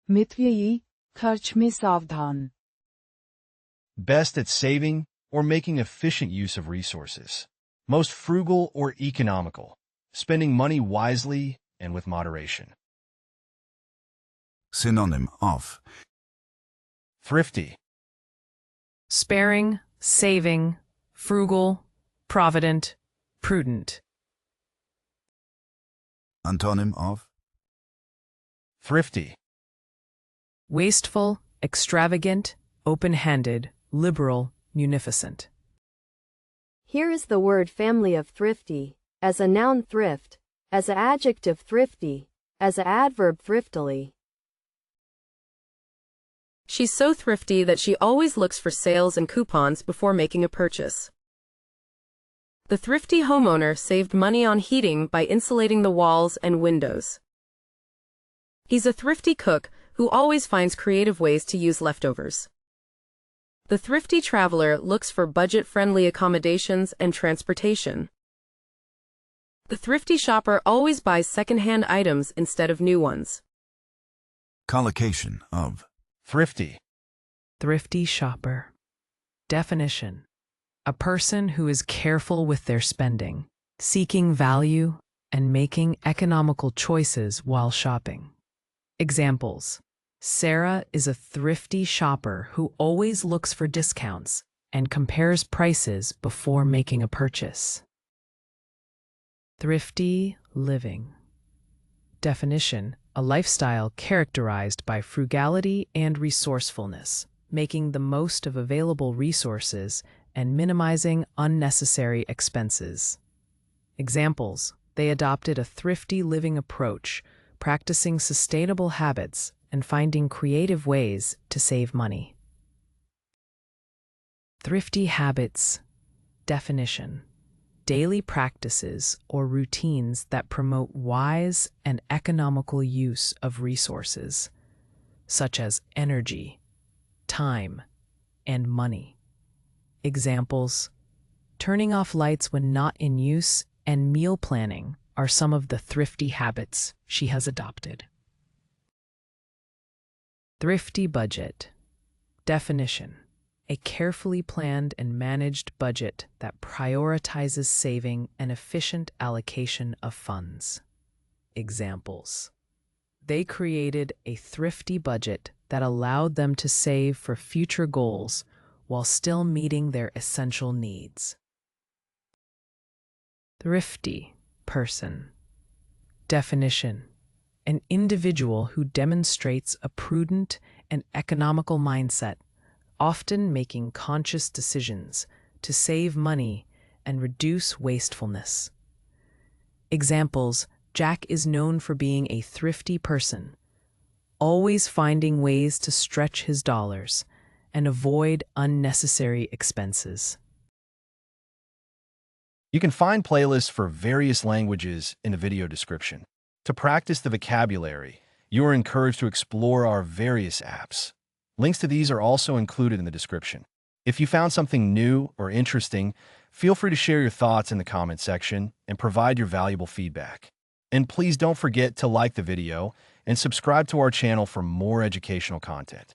मितव्ययी, खर्च में सावधान. Best at saving or making efficient use of resources. Most frugal or economical. Spending money wisely and with moderation. Synonym of Thrifty, Sparing, saving, frugal, provident, prudent. Antonym of thrifty, Wasteful, extravagant, open-handed, liberal, munificent. Here is the word family of thrifty, as a noun thrift, as an adjective thrifty, as an adverb thriftily. She's so thrifty that she always looks for sales and coupons before making a purchase. The thrifty homeowner saved money on heating by insulating the walls and windows. He's a thrifty cook who always finds creative ways to use leftovers. The thrifty traveler looks for budget-friendly accommodations and transportation. The thrifty shopper always buys second-hand items instead of new ones. collocation of thrifty, Thrifty shopper. Definition: a person who is careful with their spending, seeking value, and making economical choices while shopping. Examples: Sarah is a thrifty shopper who always looks for discounts and compares prices before making a purchase. Thrifty living. Definition: a lifestyle characterized by frugality and resourcefulness, making the most of available resources and minimizing unnecessary expenses. Examples: they adopted a thrifty living approach, practicing sustainable habits and finding creative ways to save money. Thrifty habits. Definition: daily practices or routines that promote wise and economical use of resources, such as energy, time, and money. Examples: turning off lights when not in use and meal planning are some of the thrifty habits she has adopted. Thrifty budget. Definition: a carefully planned and managed budget that prioritizes saving and efficient allocation of funds. Examples: they created a thrifty budget that allowed them to save for future goals while still meeting their essential needs. Thrifty person. Definition: an individual who demonstrates a prudent and economical mindset, often making conscious decisions to save money and reduce wastefulness. Examples: Jack is known for being a thrifty person, always finding ways to stretch his dollars and avoid unnecessary expenses. You can find playlists for various languages in the video description. To practice the vocabulary, you are encouraged to explore our various apps. Links to these are also included in the description. If you found something new or interesting, feel free to share your thoughts in the comment section and provide your valuable feedback. And please don't forget to like the video and subscribe to our channel for more educational content.